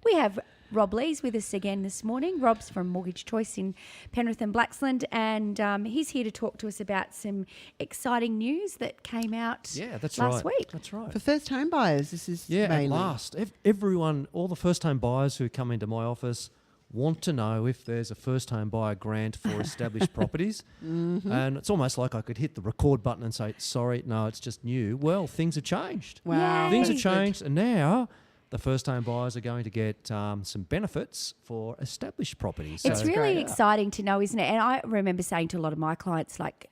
We have Rob Lees with us again this morning. Rob's from Mortgage Choice in Penrith and Blaxland, and he's here to talk to us about some exciting news that came out last week. That's right. For first home buyers, this is mainly. At last. Everyone, all the first home buyers who come into my office want to know if there's a first home buyer grant for established properties. Mm-hmm. And it's almost like I could hit the record button and say, sorry, no, it's just new. Well, things have changed. Wow. Things have changed, and now the first home buyers are going to get some benefits for established properties. It's really exciting to know, isn't it? And I remember saying to a lot of my clients, like,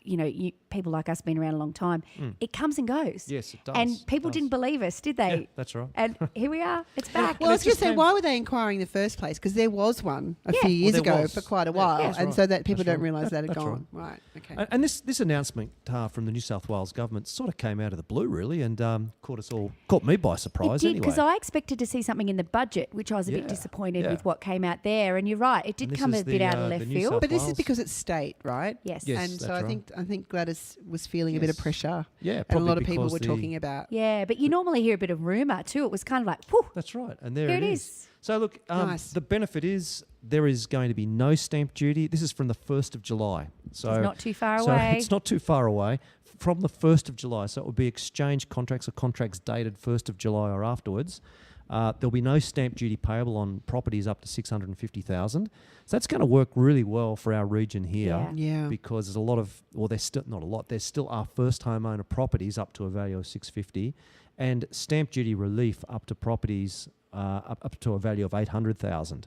people like us been around a long time, it comes and goes. Yes, it does. And people didn't believe us, did they? Yeah, that's right. And here we are. It's back. Well, I was going to say, why were they inquiring in the first place? Because there was one a few years ago for quite a while, and so that people don't realise that had gone. Right. Okay. And this announcement from the New South Wales government sort of came out of the blue, really, and caught me by surprise. It did, because I expected to see something in the budget, which I was a bit disappointed with what came out there. And you're right, it did come a bit out of left field. But this is because it's state, right? Yes. And so I think Gladys was feeling a bit of pressure. Yeah, and a lot of people were talking about. Yeah, but you normally hear a bit of rumour too. It was kind of like, whew. That's right. And there it is. So look, nice. The benefit is there is going to be no stamp duty. This is from the 1st of July. So it's not too far away. It's not too far away. From the 1st of July. So it will be exchange contracts or contracts dated 1st of July or afterwards. There'll be no stamp duty payable on properties up to $650,000. So that's going to work really well for our region here. Yeah. Because there's a lot of, well, there's still not a lot. There still are first homeowner properties up to a value of $650,000, and stamp duty relief up to properties up to a value of $800,000.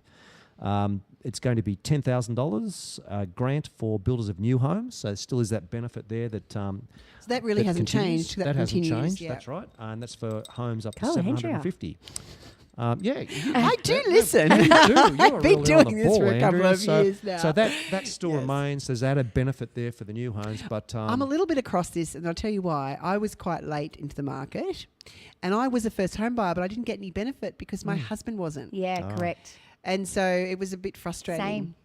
It's going to be $10,000 grant for builders of new homes. So there still is that benefit there that. So that really hasn't changed. That hasn't changed. Yeah. That's right, and that's for homes up to $750,000. I do listen. I've been doing this for a couple of years now. So that still remains. There's added benefit there for the new homes, but I'm a little bit across this, and I'll tell you why. I was quite late into the market, and I was a first home buyer, but I didn't get any benefit because my husband wasn't. Yeah, correct. And so it was a bit frustrating. Same.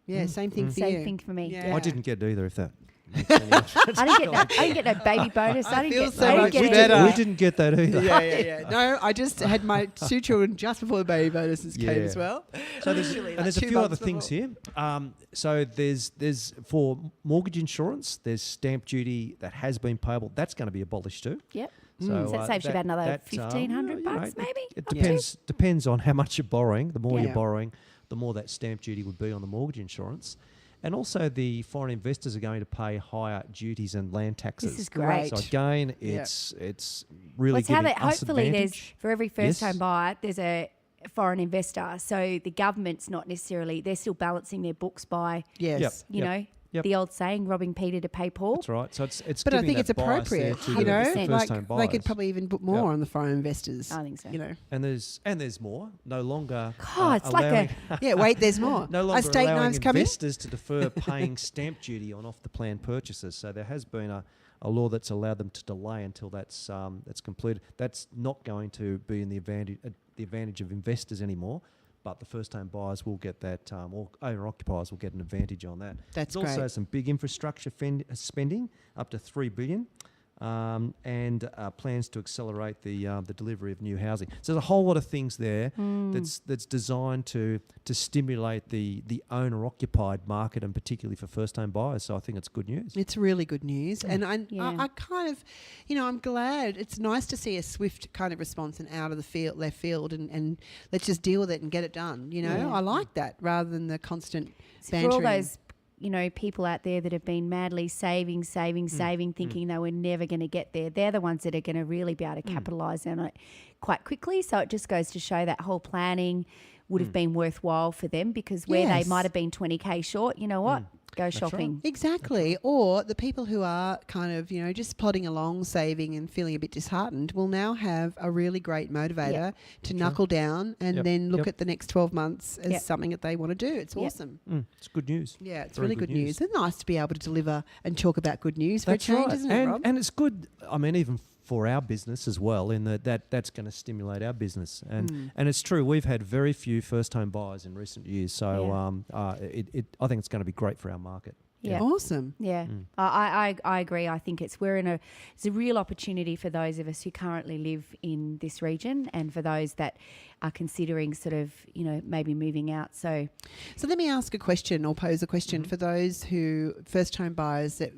Yeah, same thing for you. Same thing for me. Yeah. I didn't get either. If that. I didn't get no baby bonus. I feel so much better. We didn't get that either. Yeah. No, I just had my 2 children just before the baby bonuses came as well. So there's a few other things here. So there's for mortgage insurance, there's stamp duty that has been payable. That's going to be abolished too. Yep. So that saves you about another $1,500 maybe. It depends on how much you're borrowing. The more you're borrowing, the more that stamp duty would be on the mortgage insurance. And also the foreign investors are going to pay higher duties and land taxes. This is great. So again, it's really giving us hopefully advantage. For every first home buyer, there's a foreign investor. So the government's not necessarily, they're still balancing their books by, the old saying, robbing Peter to pay Paul. That's right. So it's but I think it's appropriate, first home buyers. They could probably even put more on the foreign investors. I think so. And there's more. No longer God, it's like wait, there's more. No longer state allowing knives coming? investors to defer paying stamp duty on off the plan purchases. So there has been a law that's allowed them to delay until that's completed. That's not going to be in the advantage of investors anymore. But the first-home buyers will get that, or owner-occupiers will get an advantage on that. That's There's great. also some big infrastructure spending, up to $3 billion, and plans to accelerate the delivery of new housing. So there's a whole lot of things there that's designed to stimulate the owner-occupied market, and particularly for first-home buyers. So I think it's good news. It's really good news. And I kind of, I'm glad. It's nice to see a swift kind of response and out of the left field and let's just deal with it and get it done. I like that rather than the constant bantering. For all those people out there that have been madly saving, thinking they were never going to get there, they're the ones that are going to really be able to capitalise on it quite quickly. So it just goes to show that whole planning would have been worthwhile for them, because where they might have been 20K short, you know what? Go shopping. Right. Exactly. Or the people who are kind of, just plodding along, saving and feeling a bit disheartened will now have a really great motivator to knuckle down and then look at the next 12 months as something that they want to do. It's awesome. It's good news. Yeah, it's really good news. It's nice to be able to deliver and talk about good news for a change, isn't it, Rob? And it's good, even for our business as well, in that's going to stimulate our business. And it's true, we've had very few first home buyers in recent years. So I think it's going to be great for our market. Yeah. Awesome. Yeah, I agree. I think it's a real opportunity for those of us who currently live in this region, and for those that are considering sort of, maybe moving out. So let me ask a question, or pose a question for those who first home buyers that.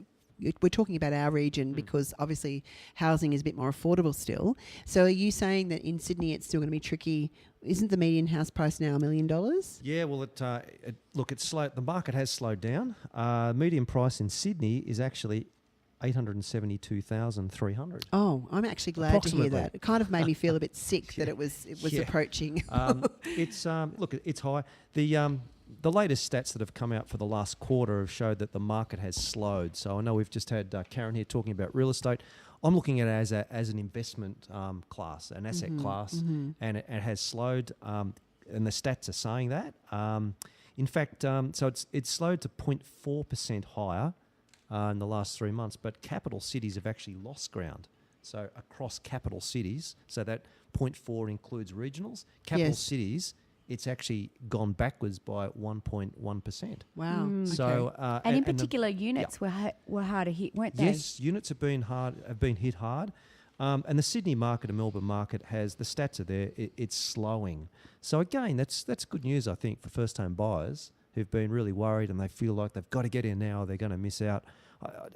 We're talking about our region because obviously housing is a bit more affordable still. So are you saying that in Sydney it's still going to be tricky? Isn't the median house price now $1 million? Yeah, well, it's slowed. The market has slowed down. Median price in Sydney is actually 872,300. Oh, I'm actually glad to hear that. It kind of made me feel a bit sick that it was approaching. It's high. The latest stats that have come out for the last quarter have showed that the market has slowed. So I know we've just had Karen here talking about real estate. I'm looking at it as an investment class, an asset class, and it has slowed. And the stats are saying that. In fact, so it's slowed to 0.4% higher in the last 3 months. But capital cities have actually lost ground. So across capital cities, so that 0.4 includes regionals. Capital cities, it's actually gone backwards by 1.1%. Wow. So, and in particular, units were harder hit, weren't they? Yes, units have been hit hard. And the Sydney market and Melbourne market the stats are there, it's slowing. So again, that's good news, I think, for first home buyers who've been really worried and they feel like they've got to get in now or they're going to miss out.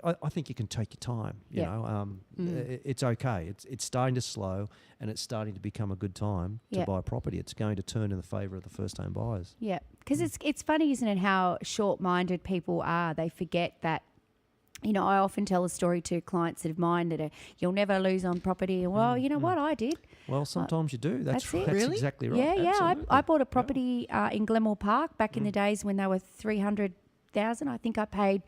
I think you can take your time, you know. It's okay. It's starting to slow and it's starting to become a good time to buy property. It's going to turn in the favour of the first home buyers. Yeah, because it's funny, isn't it, how short-minded people are. They forget that, I often tell a story to clients of mine that you'll never lose on property. And, well, you know what, I did. Well, sometimes you do. That's it. Really? Exactly right. Yeah. I bought a property in Glenmore Park back in the days when they were 300,000. I think I paid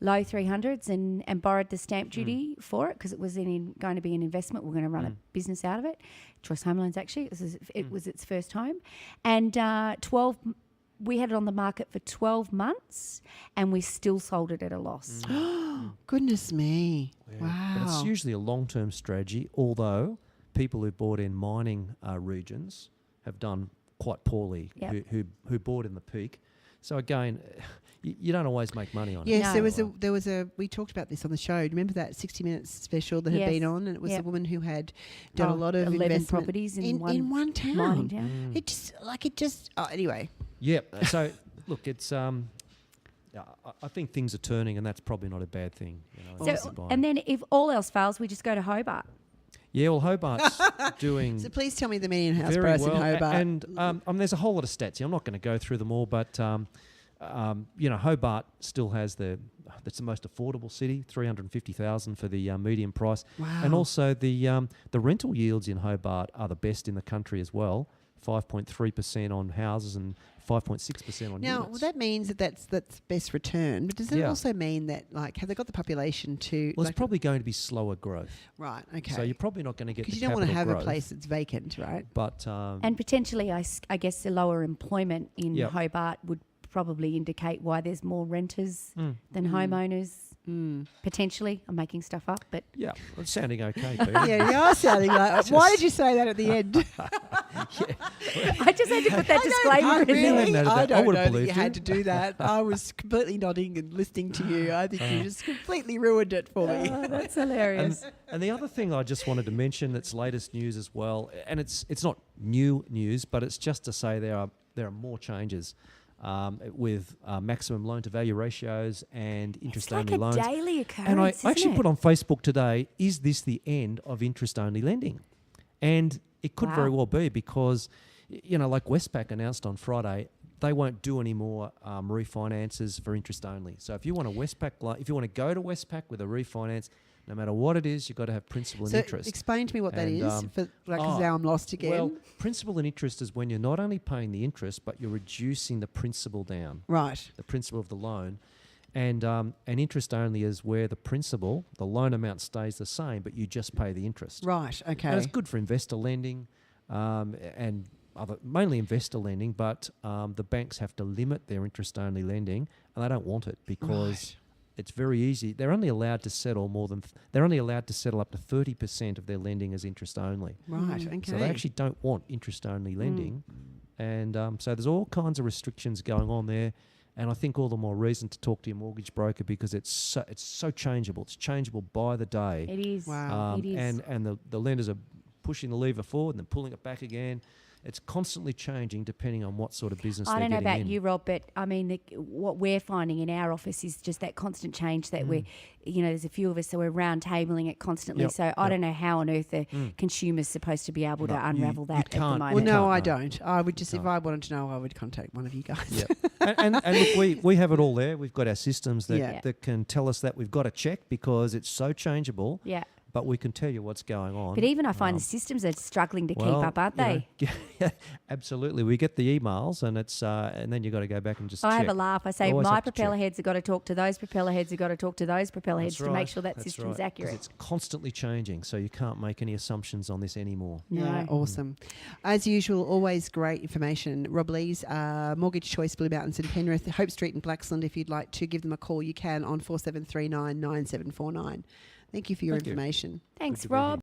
low 300s and borrowed the stamp duty for it because it was going to be an investment. We're going to run a business out of it. Choice Home Loans, actually. It was its first home. And we had it on the market for 12 months and we still sold it at a loss. Goodness me. Yeah. Wow. But it's usually a long-term strategy, although people who bought in mining regions have done quite poorly, who bought in the peak. So again, you don't always make money on it. Yes, there was a. We talked about this on the show. Remember that 60 Minutes special that had been on, and it was a woman who had done a lot of 11 investment properties in one town. Mining town. It just. Oh, anyway. Yeah. So look, it's I think things are turning, and that's probably not a bad thing. And then if all else fails, we just go to Hobart. Yeah, well, Hobart's doing. So please tell me the median house very price well. in Hobart. And there's a whole lot of stats here. I'm not going to go through them all, but Hobart still has that's the most affordable city, $350,000 for the median price. Wow. And also the rental yields in Hobart are the best in the country as well. 5.3% on houses and 5.6% on now, units. well, that means that's best return. But does that also mean that, have they got the population to... Well, it's probably going to be slower growth. Right, okay. So you're probably not going to get the because you don't want to have growth, a place that's vacant, right? But and potentially, I guess, a lower employment in Hobart would probably indicate why there's more renters than homeowners. Potentially, I'm making stuff up, but yeah, it's sounding okay. Peter. Yeah, you are sounding like. Why did you say that at the end? I just had to put that disclaimer in there. I don't know that believed you had to do that. I was completely nodding and listening to you. I think you just completely ruined it for me. Oh, that's hilarious. And the other thing I just wanted to mention that's latest news as well, and it's not new news, but it's just to say there are more changes. With maximum loan-to-value ratios and interest-only loans. It's like a daily occurrence, and I isn't actually it? put on Facebook today, is this the end of interest-only lending? And it could very well be because, like Westpac announced on Friday, they won't do any more refinances for interest-only. So if you want if you want to go to Westpac with a refinance, no matter what it is, you've got to have principal and interest. Explain to me what that is, because now I'm lost again. Well, principal and interest is when you're not only paying the interest, but you're reducing the principal down. Right. The principal of the loan. And interest only is where the loan amount stays the same, but you just pay the interest. Right, okay. And it's good for investor lending and mainly investor lending, but the banks have to limit their interest-only lending, and they don't want it because... It's very easy. They're only allowed to settle up to 30% of their lending as interest only. Right. Okay. So they actually don't want interest only lending, and so there's all kinds of restrictions going on there. And I think all the more reason to talk to your mortgage broker, because it's so changeable. It's changeable by the day. It is. Wow. It is. And the lenders are pushing the lever forward and then pulling it back again. It's constantly changing depending on what sort of business I they're don't know getting about in. you, Rob, but I mean, what we're finding in our office is just that constant change that we're, there's a few of us, so we're round tabling it constantly. Yep, So I don't know how on earth the consumer's supposed to be able to unravel that at the can't. moment. Well, no, I can't, no. don't. I would just, if I wanted to know, I would contact one of you guys. Yep. and look, we have it all there. We've got our systems that, Yeah. that can tell us that we've got to check, because it's so changeable. Yeah. But we can tell you what's going on. But even I find the systems are struggling to keep up, aren't they? Absolutely. We get the emails, and it's and then you got to go back and just check. I have a laugh. I say Always my have to propeller check. heads have got to talk to those propeller heads, have got to talk to those propeller heads That's to make right. sure that That's system's right. 'Cause accurate. it's constantly changing, so you can't make any assumptions on this anymore. Yeah, No. awesome. As usual, always great information. Rob Lees, Mortgage Choice, Blue Mountains in Penrith, Hope Street in Blaxland. If you'd like to give them a call, you can on 4739 9749. Thank you for your Thank you. information. Thanks, Good to be here. Rob.